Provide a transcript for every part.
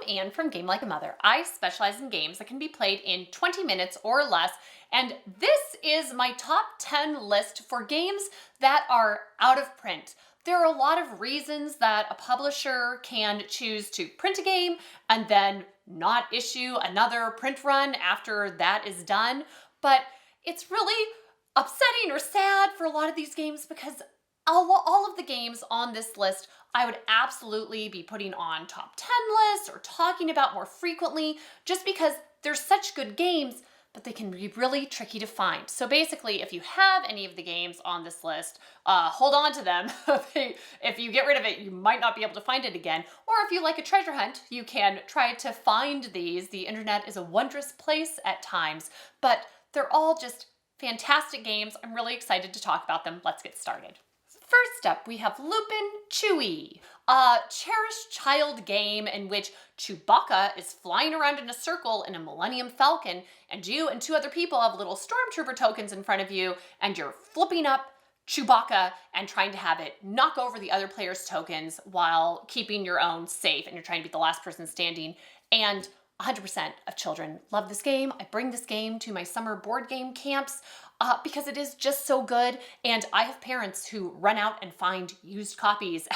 Anne from Game Like a Mother. I specialize in games that can be played in 20 minutes or less, and this is my top 10 list for games that are out of print. There are a lot of reasons that a publisher can choose to print a game and then not issue another print run after that is done, but it's really upsetting or sad for a lot of these games because all of the games on this list I would absolutely be putting on top 10 lists or talking about more frequently just because they're such good games, but they can be really tricky to find. So basically, if you have any of the games on this list, hold on to them. If you get rid of it, you might not be able to find it again. Or if you like a treasure hunt, you can try to find these. The internet is a wondrous place at times, but they're all just fantastic games. I'm really excited to talk about them. Let's get started. First up, we have Loopin Chewie, a cherished child game in which Chewbacca is flying around in a circle in a Millennium Falcon, and you and two other people have little stormtrooper tokens in front of you, and you're flipping up Chewbacca and trying to have it knock over the other player's tokens while keeping your own safe, and you're trying to be the last person standing. And 100% of children love this game. I bring this game to my summer board game camps because it is just so good. And I have parents who run out and find used copies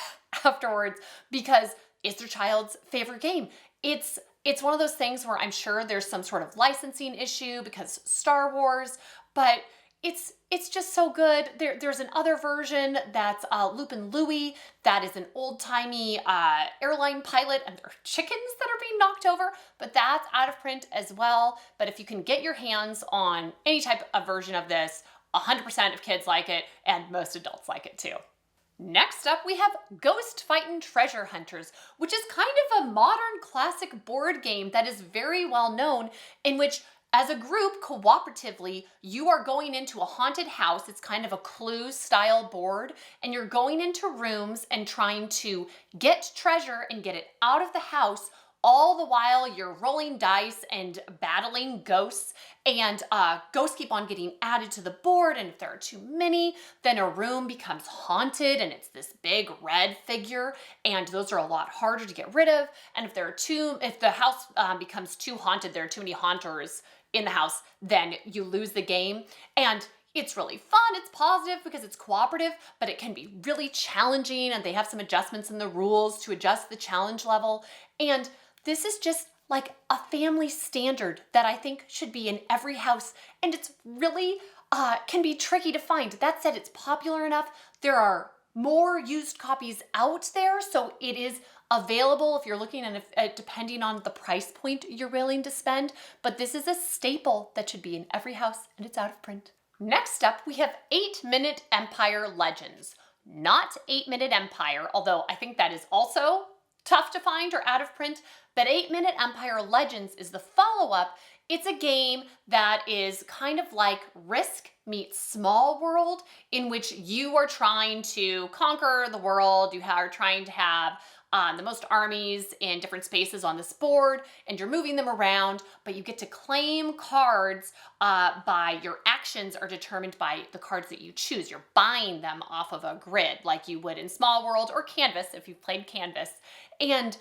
afterwards because it's their child's favorite game. It's one of those things where I'm sure there's some sort of licensing issue because Star Wars, but it's just so good. There's another version that's Loopin Louie that is an old-timey airline pilot, and there are chickens that are being knocked over, but that's out of print as well. But if you can get your hands on any type of version of this, 100% of kids like it, and most adults like it too. Next up, we have Ghost Fightin' Treasure Hunters, which is kind of a modern classic board game that is very well known, in which as a group, cooperatively, you are going into a haunted house. It's kind of a Clue style board, and you're going into rooms and trying to get treasure and get it out of the house, all the while you're rolling dice and battling ghosts, and ghosts keep on getting added to the board, and if there are too many, then a room becomes haunted and it's this big red figure, and those are a lot harder to get rid of. And if the house becomes too haunted, there are too many haunters in the house, then you lose the game. And it's really fun, it's positive because it's cooperative, but it can be really challenging, and they have some adjustments in the rules to adjust the challenge level. And this is just like a family standard that I think should be in every house, and it's really can be tricky to find. That said, it's popular enough. There are more used copies out there, so it is available if you're looking at depending on the price point you're willing to spend, but this is a staple that should be in every house, and it's out of print. Next up, we have 8-Minute Empire Legends. Not 8-Minute Empire, although I think that is also tough to find or out of print, but 8-Minute Empire Legends is the follow-up. It's a game that is kind of like Risk meets Small World, in which you are trying to conquer the world. You are trying to have the most armies in different spaces on this board, and you're moving them around, but you get to claim cards by your actions are determined by the cards that you choose. You're buying them off of a grid like you would in Small World or Canvas if you've played Canvas. And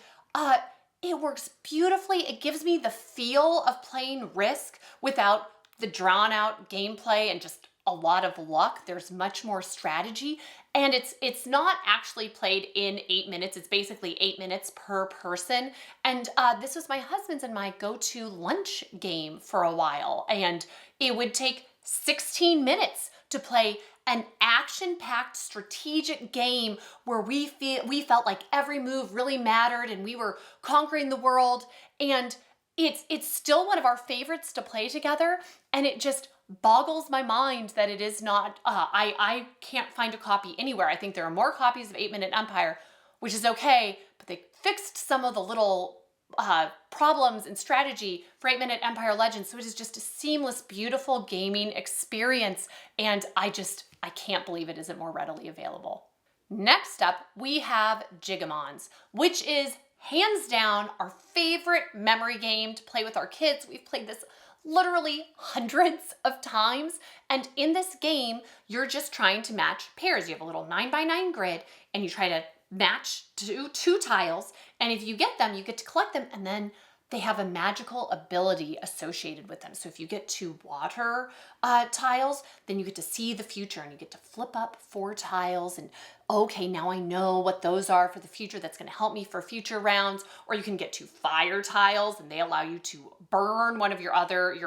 it works beautifully. It gives me the feel of playing Risk without the drawn out gameplay and just a lot of luck. There's much more strategy, and it's not actually played in 8 minutes. It's basically 8 minutes per person. And this was my husband's and my go-to lunch game for a while, and it would take 16 minutes to play an action-packed strategic game where we felt like every move really mattered and we were conquering the world. And it's still one of our favorites to play together, and it just boggles my mind that it is not, I can't find a copy anywhere. I think there are more copies of 8-Minute Empire, which is okay, but they fixed some of the little problems and strategy for 8-Minute Empire Legends, so it is just a seamless, beautiful gaming experience, and I can't believe it isn't more readily available. Next up, we have Gigamons, which is hands down our favorite memory game to play with our kids. We've played this literally hundreds of times, and in this game, you're just trying to match pairs. You have a little 9x9 grid, and you try to match two tiles, and if you get them, you get to collect them, and then they have a magical ability associated with them. So if you get 2 water tiles, then you get to see the future and you get to flip up 4 tiles and okay, now I know what those are for the future. That's going to help me for future rounds. Or you can get 2 fire tiles and they allow you to burn one of your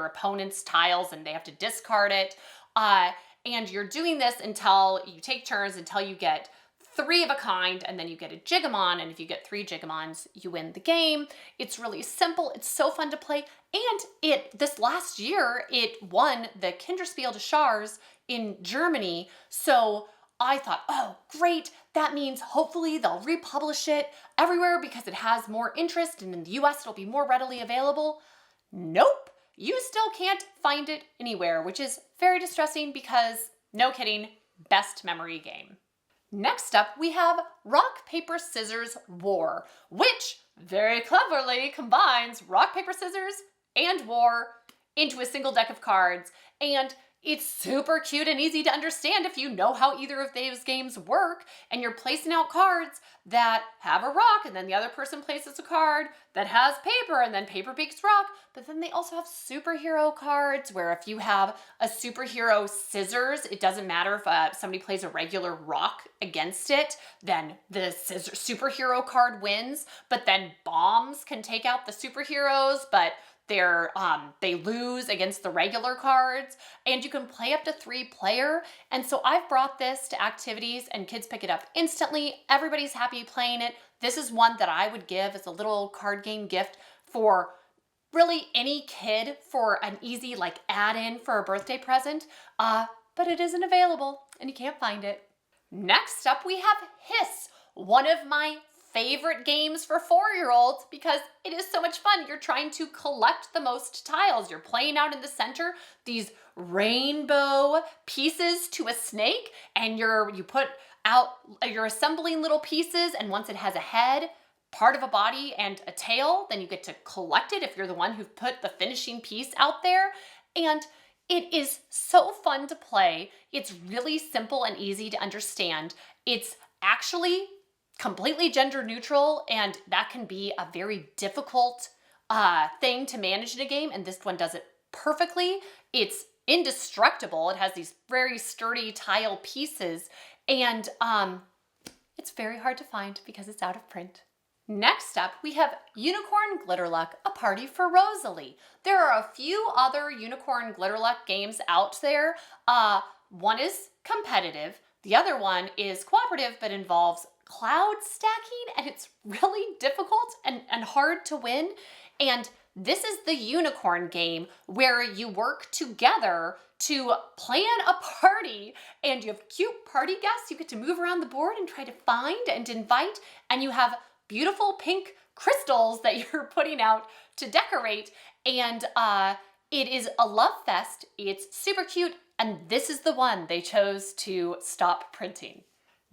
opponent's tiles and they have to discard it. And you're doing this until you take turns until you get 3 of a kind, and then you get a Gigamon, and if you get 3 Gigamons, you win the game. It's really simple. It's so fun to play, and this last year, it won the Kinderspiel des Jahres in Germany, so I thought, oh, great, that means hopefully they'll republish it everywhere because it has more interest, and in the US it'll be more readily available. Nope, you still can't find it anywhere, which is very distressing because, no kidding, best memory game. Next up, we have Rock, Paper, Scissors, War, which very cleverly combines rock, paper, scissors, and war into a single deck of cards. And it's super cute and easy to understand if you know how either of those games work, and you're placing out cards that have a rock, and then the other person places a card that has paper, and then paper beats rock. But then they also have superhero cards where if you have a superhero scissors, it doesn't matter if somebody plays a regular rock against it, then the superhero card wins. But then bombs can take out the superheroes, but they lose against the regular cards, and you can play up to 3-player. And so I've brought this to activities and kids pick it up instantly. Everybody's happy playing it. This is one that I would give as a little card game gift for really any kid for an easy like add-in for a birthday present, but it isn't available and you can't find it. Next up we have Hiss, one of my favorite games for 4-year-olds because it is so much fun. You're trying to collect the most tiles. You're playing out in the center these rainbow pieces to a snake, and you're assembling little pieces, and once it has a head, part of a body, and a tail, then you get to collect it if you're the one who put the finishing piece out there. And it is so fun to play. It's really simple and easy to understand. It's actually completely gender neutral, and that can be a very difficult thing to manage in a game, and this one does it perfectly. It's indestructible. It has these very sturdy tile pieces, and it's very hard to find because it's out of print. Next up, we have Unicorn Glittlerluck, a party for Rosalie. There are a few other Unicorn Glittlerluck games out there. One is competitive. The other one is cooperative, but involves cloud stacking, and it's really difficult and hard to win. And this is the unicorn game where you work together to plan a party, and you have cute party guests you get to move around the board and try to find and invite, and you have beautiful pink crystals that you're putting out to decorate, and it is a love fest. It's super cute, and this is the one they chose to stop printing.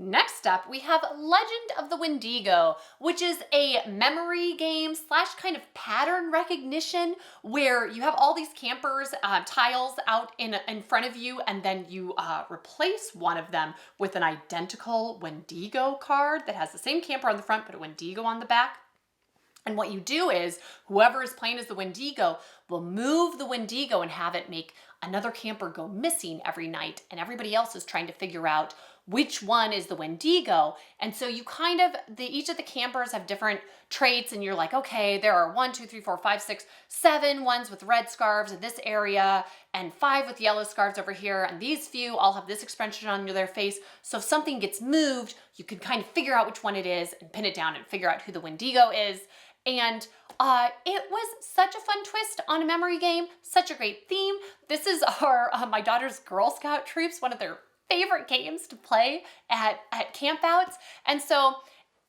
Next up, we have Legend of the Wendigo, which is a memory game / kind of pattern recognition where you have all these campers, tiles out in front of you, and then you replace one of them with an identical Wendigo card that has the same camper on the front but a Wendigo on the back. And what you do is whoever is playing as the Wendigo will move the Wendigo and have it make another camper go missing every night, and everybody else is trying to figure out which one is the Wendigo. And so you kind of, each of the campers have different traits, and you're like, okay, there are 1, 2, 3, 4, 5, 6, 7 ones with red scarves in this area, and 5 with yellow scarves over here, and these few all have this expression on their face. So if something gets moved, you can kind of figure out which one it is and pin it down and figure out who the Wendigo is. And it was such a fun twist on a memory game, such a great theme. This is my daughter's Girl Scout troops, one of their favorite games to play at campouts. And so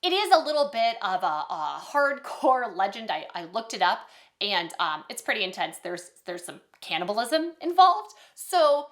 it is a little bit of a hardcore legend. I looked it up, and it's pretty intense. There's some cannibalism involved. So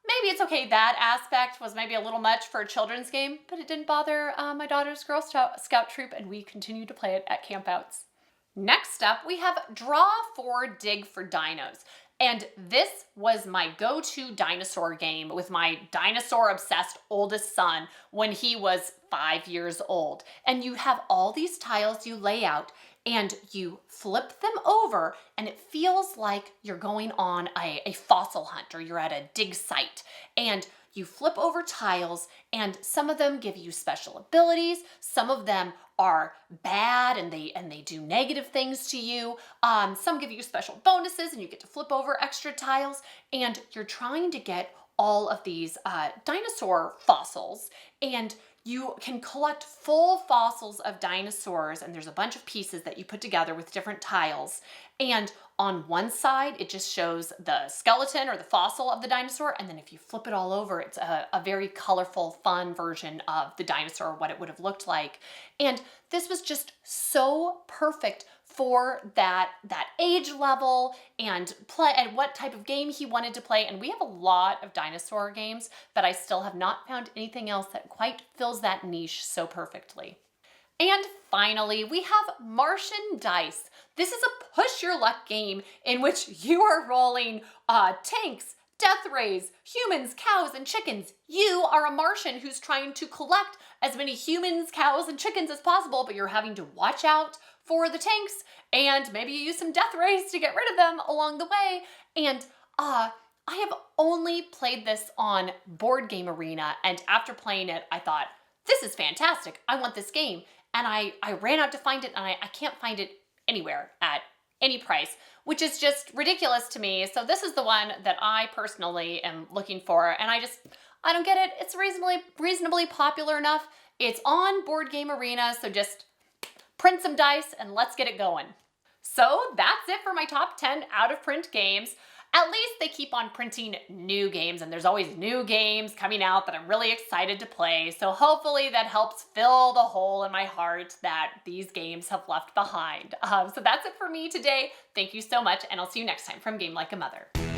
maybe it's okay. That aspect was maybe a little much for a children's game, but it didn't bother my daughter's Girl Scout troop, and we continue to play it at campouts. Next up, we have Draw 4 Dig for Dinos. And this was my go-to dinosaur game with my dinosaur-obsessed oldest son when he was 5 years old. And you have all these tiles you lay out and you flip them over, and it feels like you're going on a fossil hunt, or you're at a dig site. And you flip over tiles, and some of them give you special abilities. Some of them are bad and they do negative things to you. Some give you special bonuses and you get to flip over extra tiles, and you're trying to get all of these dinosaur fossils, and you can collect full fossils of dinosaurs, and there's a bunch of pieces that you put together with different tiles. And on one side, it just shows the skeleton or the fossil of the dinosaur, and then if you flip it all over, it's a very colorful, fun version of the dinosaur, what it would have looked like. And this was just so perfect for that age level and what type of game he wanted to play. And we have a lot of dinosaur games, but I still have not found anything else that quite fills that niche so perfectly. And finally, we have Martian Dice. This is a push your luck game in which you are rolling tanks, death rays, humans, cows, and chickens. You are a Martian who's trying to collect as many humans, cows, and chickens as possible, but you're having to watch out for the tanks, and maybe you use some death rays to get rid of them along the way. And I have only played this on Board Game Arena, and after playing it, I thought, this is fantastic. I want this game. And I ran out to find it, and I can't find it anywhere at any price, which is just ridiculous to me. So this is the one that I personally am looking for, and I don't get it. It's reasonably popular enough. It's on Board Game Arena, so just print some dice and let's get it going. So that's it for my top 10 out-of-print games. At least they keep on printing new games, and there's always new games coming out that I'm really excited to play. So hopefully that helps fill the hole in my heart that these games have left behind. So that's it for me today. Thank you so much, and I'll see you next time from Game Like a Mother.